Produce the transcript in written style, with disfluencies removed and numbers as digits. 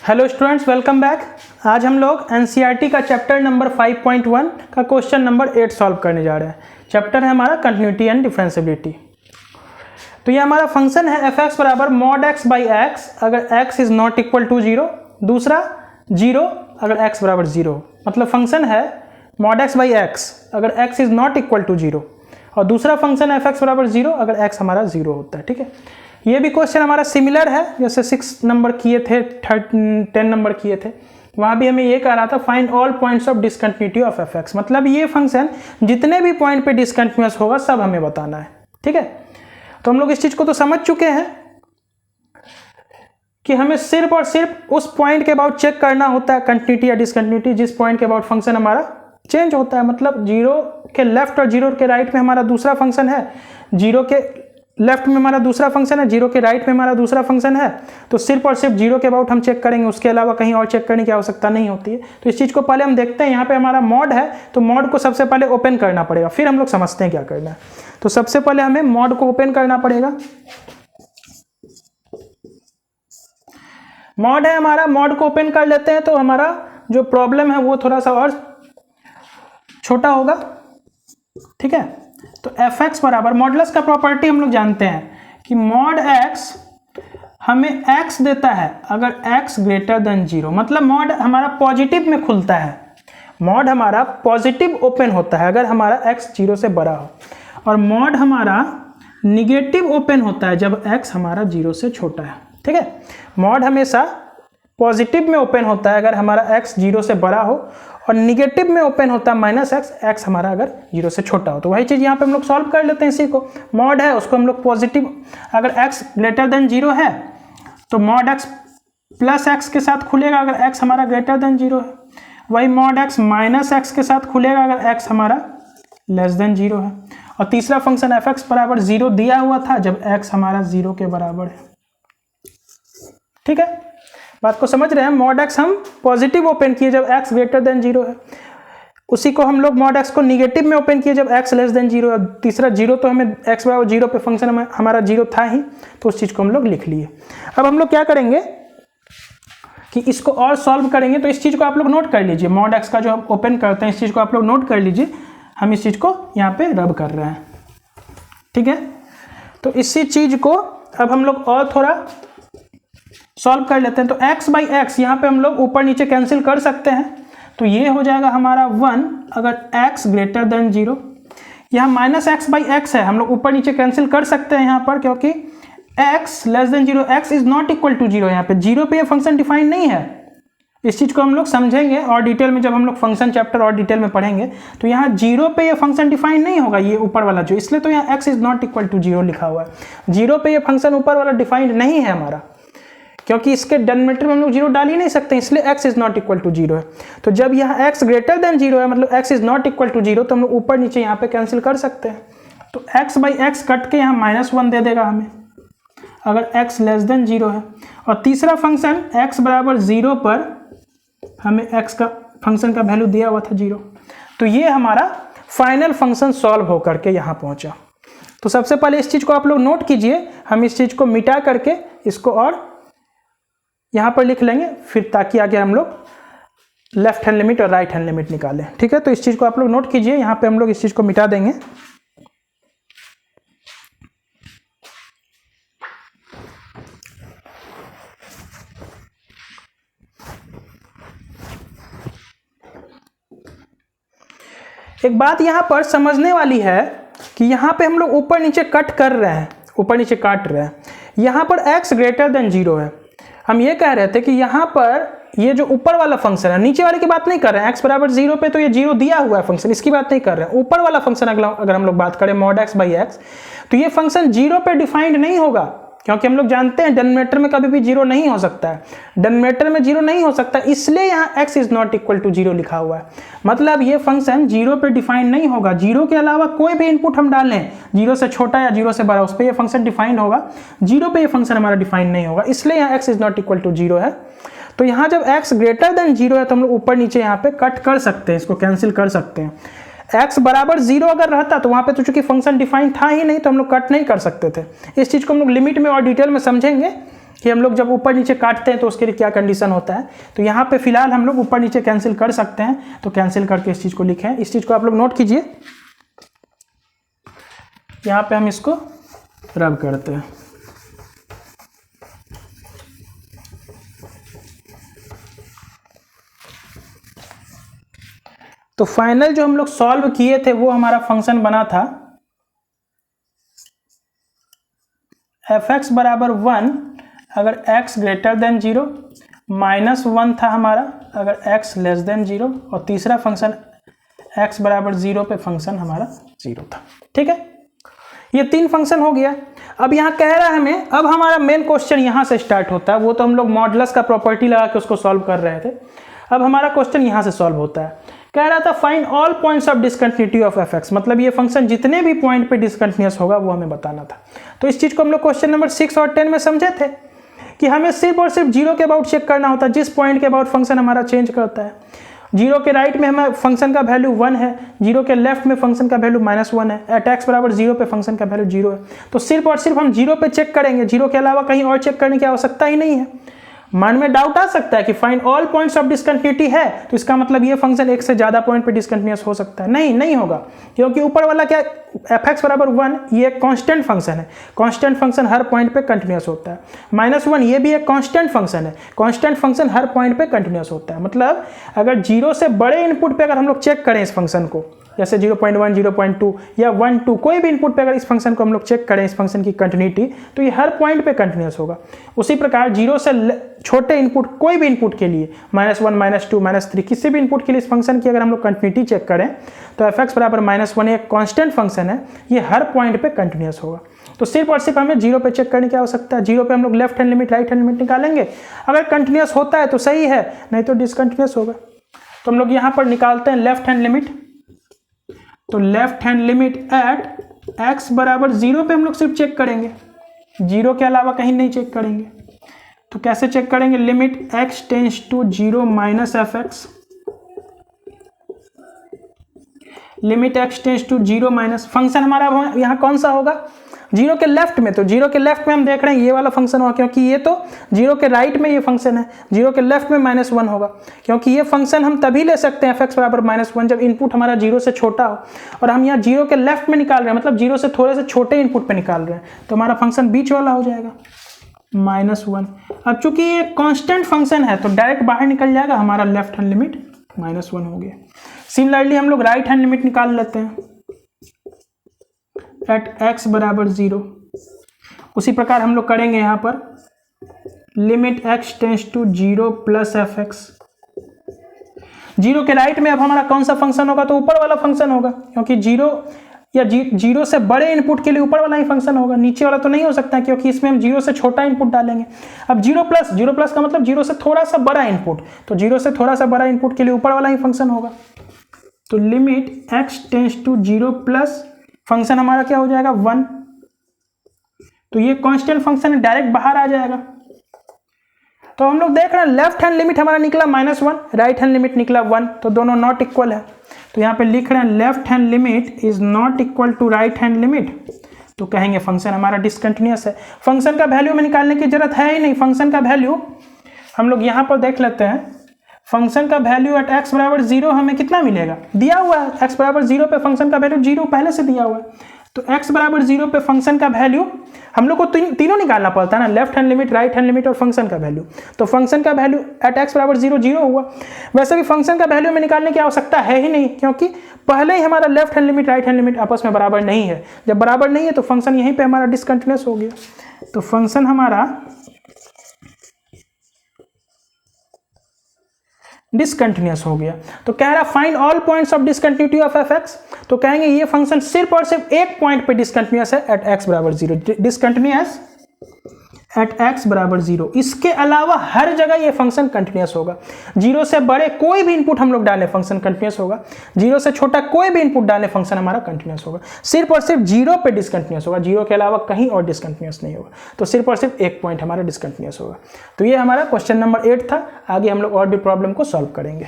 Hello students, welcome back. आज हम लोग एनसीईआरटी का चैप्टर नंबर 5.1 का क्वेश्चन नंबर 8 सॉल्व करने जा रहे हैं। चैप्टर है हमारा कंटिन्यूटी एंड डिफरेंशिएबिलिटी। तो ये हमारा फंक्शन है एफ एक्स बराबर मॉड एक्स बाई एक्स अगर x is not equal to zero, दूसरा जीरो अगर एक्स बराबर जीरो। मतलब फंक्शन है मॉड एक्स बाई एक्स अगर x is not equal to zero, और दूसरा फंक्शन है एफ एक्स बराबर जीरो अगर एक्स हमारा जीरो होता है। ठीक है, ये भी क्वेश्चन हमारा सिमिलर है, जैसे 6 नंबर किए थे, 10 नंबर किए थे, वहाँ भी हमें ये कह रहा था find all points of discontinuity of F x. मतलब ये फंक्शन जितने भी पॉइंट पे डिसकंटिन्यूअस होगा सब हमें बताना है। ठीक है, तो हम लोग इस चीज़ को तो समझ चुके हैं कि हमें सिर्फ और सिर्फ उस पॉइंट के अबाउट चेक करना होता है कंटिन्यूटी या डिसकंटिन्यूटी जिस पॉइंट के अबाउट फंक्शन हमारा चेंज होता है। मतलब जीरो के लेफ्ट और जीरो के राइट में हमारा दूसरा फंक्शन है, जीरो के लेफ्ट में हमारा दूसरा फंक्शन है, जीरो के राइट में हमारा दूसरा फंक्शन है, तो सिर्फ और सिर्फ जीरो के अबाउट हम चेक करेंगे, उसके अलावा कहीं और चेक करने की आवश्यकता नहीं होती है। तो इस चीज़ को पहले हम देखते हैं। यहाँ पे हमारा मॉड है तो मॉड को सबसे पहले ओपन करना पड़ेगा, फिर हम लोग समझते हैं क्या करना है। तो सबसे पहले हमें मॉड को ओपन करना पड़ेगा। मॉड है हमारा, मॉड को ओपन कर लेते हैं तो हमारा जो प्रॉब्लम है वो थोड़ा सा और छोटा होगा। ठीक है, तो एफ एक्स बराबर मॉडुलस का प्रॉपर्टी हम लोग जानते हैं कि मॉड एक्स हमें एक्स देता है अगर एक्स ग्रेटर देन जीरो। मतलब मॉड हमारा पॉजिटिव में खुलता है, मॉड हमारा पॉजिटिव ओपन होता है अगर हमारा एक्स जीरो से बड़ा हो, और मॉड हमारा निगेटिव ओपन होता है जब एक्स हमारा जीरो से छोटा है। ठीक है, मॉड हमेशा पॉजिटिव में ओपन होता है अगर हमारा एक्स जीरो से बड़ा हो, और निगेटिव में ओपन होता है माइनस एक्स, एक्स हमारा अगर जीरो से छोटा हो। तो वही चीज़ यहाँ पे हम लोग सॉल्व कर लेते हैं। इसी को मॉड है उसको हम लोग पॉजिटिव, अगर एक्स ग्रेटर देन जीरो है तो मॉड एक्स प्लस एक्स के साथ खुलेगा अगर एक्स हमारा ग्रेटर देन जीरो है। वही मॉड एक्स माइनस एक्स के साथ खुलेगा अगर एक्स हमारा लेस देन जीरो है। और तीसरा फंक्शन एफ एक्स बराबर जीरो दिया हुआ था जब एक्स हमारा जीरो के बराबर है। ठीक है, बात को समझ रहे हैं। मॉड एक्स हम पॉजिटिव ओपन किए जब एक्स ग्रेटर देन जीरो है, उसी को हम लोग मॉड एक्स को निगेटिव में ओपन किए जब एक्स लेस देन जीरो है। तीसरा जीरो, तो हमें एक्स बराबर जीरो पे फंक्शन हमारा जीरो था ही, तो उस चीज़ को हम लोग लिख लिए। अब हम लोग क्या करेंगे कि इसको और सॉल्व करेंगे। तो इस चीज़ को आप लोग नोट कर लीजिए, मॉड एक्स का जो हम ओपन करते हैं इस चीज़ को आप लोग नोट कर लीजिए। हम इस चीज़ को यहाँ पे रब कर रहे हैं। ठीक है, तो इसी चीज़ को अब हम लोग और थोड़ा सॉल्व कर लेते हैं। तो x बाई एक्स यहाँ पे हम लोग ऊपर नीचे कैंसिल कर सकते हैं, तो ये हो जाएगा हमारा 1 अगर x ग्रेटर देन जीरो। यहाँ माइनस एक्स बाई एक्स है, हम लोग ऊपर नीचे कैंसिल कर सकते हैं यहाँ पर, क्योंकि x less than zero, x is not equal to zero. यहाँ पे जीरो पे ये फंक्शन डिफाइन नहीं है। इस चीज़ को हम लोग समझेंगे और डिटेल में, जब हम लोग फंक्शन चैप्टर और डिटेल में पढ़ेंगे तो यहाँ जीरो पे ये फंक्शन डिफाइन नहीं होगा, ये ऊपर वाला जो, इसलिए तो यहाँ x is not equal to zero लिखा हुआ है। जीरो पे ये फंक्शन ऊपर वाला डिफाइंड नहीं है हमारा, क्योंकि इसके डिनोमिनेटर में हम लोग जीरो डाल ही नहीं सकते, इसलिए x is not equal to zero है। तो जब यहाँ x ग्रेटर देन जीरो है, मतलब x is not equal to zero, तो हम लोग ऊपर नीचे यहाँ पे कैंसिल कर सकते हैं। तो x बाई एक्स कट के यहाँ -1 दे देगा हमें अगर x लेस देन जीरो है। और तीसरा फंक्शन x बराबर जीरो पर हमें x का फंक्शन का वैल्यू दिया हुआ था जीरो। तो ये हमारा फाइनल फंक्शन सॉल्व होकर के यहाँ पहुँचा। तो सबसे पहले इस चीज़ को आप लोग नोट कीजिए, हम इस चीज़ को मिटा करके इसको और यहाँ पर लिख लेंगे, फिर ताकि आगे हम लोग लेफ्ट हैंड लिमिट और राइट हैंड लिमिट निकालें। ठीक है, तो इस चीज़ को आप लोग नोट कीजिए, यहाँ पे हम लोग इस चीज़ को मिटा देंगे। एक बात यहाँ पर समझने वाली है कि यहाँ पे हम लोग ऊपर नीचे कट कर रहे हैं, ऊपर नीचे काट रहे हैं। यहाँ पर x ग्रेटर देन जीरो है, हम ये कह रहे थे कि यहाँ पर ये जो ऊपर वाला फंक्शन है, नीचे वाले की बात नहीं कर रहे हैं। x बराबर जीरो पे तो ये जीरो दिया हुआ है फंक्शन, इसकी बात नहीं कर रहे हैं। ऊपर वाला फंक्शन अगर हम लोग बात करें मॉड x बाई एक्स, तो ये फंक्शन जीरो पे डिफाइंड नहीं होगा, क्योंकि हम लोग जानते हैं डिनोमिनेटर में कभी भी जीरो नहीं हो सकता है, डिनोमिनेटर में जीरो नहीं हो सकता, इसलिए यहाँ x is not equal to zero लिखा हुआ है। मतलब ये फंक्शन जीरो पे डिफाइन नहीं होगा, जीरो के अलावा कोई भी इनपुट हम डालें, जीरो से छोटा या जीरो से बड़ा, उस पर ये फंक्शन डिफाइंड होगा। जीरो पे ये फंक्शन हमारा डिफाइन नहीं होगा, इसलिए यहाँ x is not equal to zero है। तो यहाँ जब x ग्रेटर देन जीरो है तो हम लोग ऊपर नीचे यहाँ पे कट कर सकते हैं, इसको कैंसिल कर सकते हैं। x बराबर जीरो अगर रहता तो वहाँ पे तो चूंकि फंक्शन डिफाइन था ही नहीं, तो हम लोग कट नहीं कर सकते थे। इस चीज़ को हम लोग लिमिट में और डिटेल में समझेंगे कि हम लोग जब ऊपर नीचे काटते हैं तो उसके लिए क्या कंडीशन होता है। तो यहाँ पे फिलहाल हम लोग ऊपर नीचे कैंसिल कर सकते हैं, तो कैंसिल करके इस चीज़ को लिखें। इस चीज़ को आप लोग नोट कीजिए, यहाँ पे हम इसको रब करते हैं। तो फाइनल जो हम लोग सॉल्व किए थे वो हमारा फंक्शन बना था f(x) बराबर 1 अगर x ग्रेटर देन 0, -1 था हमारा अगर x लेस देन 0, और तीसरा फंक्शन x बराबर 0 पे फंक्शन हमारा 0 था। ठीक है, ये 3 फंक्शन हो गया। अब यहाँ कह रहा है हमें, अब हमारा मेन क्वेश्चन यहाँ से स्टार्ट होता है। वो तो हम लोग मॉडुलस का प्रॉपर्टी लगा के उसको सॉल्व कर रहे थे। अब हमारा क्वेश्चन यहाँ से सॉल्व होता है। कह रहा था find all points of discontinuity of f(x), मतलब ये फंक्शन जितने भी पॉइंट पे डिसकंटिन्यूअस होगा वो हमें बताना था। तो इस चीज़ को हम लोग क्वेश्चन नंबर 6 और 10 में समझे थे कि हमें सिर्फ और सिर्फ 0 के अबाउट चेक करना होता है, जिस पॉइंट के अबाउट फंक्शन हमारा चेंज करता है। 0 के राइट में हमें फंक्शन का वैल्यू 1 है, 0 के लेफ्ट में फंक्शन का वैल्यू -1 है, एट x बराबर 0 पे फंक्शन का वैल्यू 0 है। तो सिर्फ और सिर्फ हम 0 पे चेक करेंगे, 0 के अलावा कहीं और चेक करने की आवश्यकता ही नहीं है। मन में डाउट आ सकता है कि find all points of discontinuity है, तो इसका मतलब ये फंक्शन एक से ज़्यादा पॉइंट पे डिसकंटिन्यूअस हो सकता है। नहीं होगा, क्योंकि ऊपर वाला क्या f(x) बराबर 1 ये एक कांस्टेंट फंक्शन है। कांस्टेंट फंक्शन हर पॉइंट पे कंटिन्यूअस होता है। -1 ये भी एक कांस्टेंट फंक्शन है। कांस्टेंट फंक्शन हर पॉइंट पे कंटिन्यूअस होता है। मतलब अगर 0 से बड़े इनपुट पे अगर हम लोग चेक करें इस फंक्शन को, जैसे 0.1, 0.2 या 1, 2, कोई भी इनपुट पे अगर इस फंक्शन को हम लोग चेक करें, इस फंक्शन की कंटिन्यूटी, तो ये हर पॉइंट पे कंटिन्यूअस होगा। उसी प्रकार 0 से छोटे इनपुट, कोई भी इनपुट के लिए -1, -2, -3, किसी भी इनपुट के लिए इस फंक्शन की अगर हम लोग कंटिन्यूटी चेक करें तो f(x) बराबर -1 एक कांस्टेंट फंक्शन है, ये हर पॉइंट पे कंटिन्यूअस होगा। तो सिर्फ और सिर्फ हमें 0 पे चेक करने की आवश्यकता है। 0 पे हम लोग left hand limit, right hand limit निकालेंगे। अगर कंटिन्यूअस होता है तो सही है, नहीं तो डिसकंटिन्यूअस होगा। तो हम लोग यहाँ पर निकालते हैं लेफ्ट हैंड लिमिट। तो left hand limit at x बराबर 0 पे हम लोग सिर्फ चेक करेंगे, 0 के अलावा कहीं नहीं चेक करेंगे। तो कैसे चेक करेंगे? Limit x tends to 0 minus f(x), limit x tends to 0 minus function हमारा यहाँ कौन सा होगा? 0 के लेफ्ट में। तो 0 के लेफ्ट में हम देख रहे हैं ये वाला फंक्शन होगा, क्योंकि ये तो 0 के राइट में ये फंक्शन है। 0 के लेफ्ट में -1 होगा, क्योंकि ये फंक्शन हम तभी ले सकते हैं f(x) बराबर -1 जब इनपुट हमारा 0 से छोटा हो। और हम यहाँ 0 के लेफ्ट में निकाल रहे हैं, मतलब 0 से थोड़े से छोटे इनपुट पे निकाल रहे हैं, तो हमारा फंक्शन बीच वाला हो जाएगा -1। अब चूंकि ये कॉन्स्टेंट फंक्शन है तो डायरेक्ट बाहर निकल जाएगा, हमारा लेफ्ट हैंड लिमिट -1 हो गया। सिमिलरली हम लोग राइट हैंड लिमिट निकाल लेते हैं एट x बराबर 0। उसी प्रकार हम लोग करेंगे यहाँ पर limit x tends to 0 plus f(x). 0 के राइट में अब हमारा कौन सा फंक्शन होगा? तो ऊपर वाला फंक्शन होगा, क्योंकि 0 से बड़े इनपुट के लिए ऊपर वाला ही फंक्शन होगा, नीचे वाला तो नहीं हो सकता, क्योंकि इसमें हम 0 से छोटा इनपुट डालेंगे। अब 0 प्लस का मतलब 0 से थोड़ा सा बड़ा इनपुट, तो 0 से थोड़ा सा बड़ा इनपुट के लिए ऊपर वाला ही फंक्शन होगा। तो limit x tends to 0 plus function हमारा क्या हो जाएगा? 1। तो ये कांस्टेंट फंक्शन है, डायरेक्ट बाहर आ जाएगा। तो हम लोग देख रहे हैं लेफ्ट हैंड लिमिट हमारा निकला -1, राइट हैंड लिमिट निकला 1, तो दोनों नॉट इक्वल है। तो यहाँ पे लिख रहे हैं left hand limit is not equal to right hand limit, तो कहेंगे फंक्शन हमारा डिसकंटिन्यूअस है। फंक्शन का वैल्यू में निकालने की जरूरत है ही नहीं। फंक्शन का वैल्यू हम लोग यहाँ पर देख लेते हैं। फंक्शन का वैल्यू एट x बराबर 0 हमें कितना मिलेगा? दिया हुआ है x बराबर 0 पे फंक्शन का वैल्यू 0 पहले से दिया हुआ है। तो x बराबर 0 पे फंक्शन का वैल्यू हम लोग को तीनों निकालना पड़ता है ना, left hand limit, right hand limit और फंक्शन का वैल्यू। तो फंक्शन का वैल्यू एट x बराबर 0 हुआ। वैसे भी फंक्शन का वैल्यू में निकालने की आवश्यकता है ही नहीं, क्योंकि पहले ही हमारा left hand limit, right hand limit आपस में बराबर नहीं है। जब बराबर नहीं है तो फंक्शन यहीं पर हमारा डिसकंटिन्यूअस हो गया। तो फंक्शन हमारा डिसकंटिन्यूअस हो गया। तो कह रहा find all points of discontinuity of f(x), तो कहेंगे ये फंक्शन सिर्फ और सिर्फ एक पॉइंट पे डिसकंटिन्यूअस है एट x बराबर 0, डिसकंटिन्यूअस एट x बराबर 0। इसके अलावा हर जगह ये फंक्शन कंटिन्यूअस होगा। 0 से बड़े कोई भी इनपुट हम लोग डालें फंक्शन कंटिन्यूअस होगा, 0 से छोटा कोई भी इनपुट डालें फंक्शन हमारा कंटिन्यूअस होगा। सिर्फ और सिर्फ 0 पे डिसकंटिन्यूअस होगा, 0 के अलावा कहीं और डिसकंटिन्यूअस नहीं होगा। तो सिर्फ और सिर्फ एक पॉइंट हमारा डिसकंटिन्यूअस होगा। तो ये हमारा क्वेश्चन नंबर 8 था। आगे हम लोग और भी प्रॉब्लम को सॉल्व करेंगे।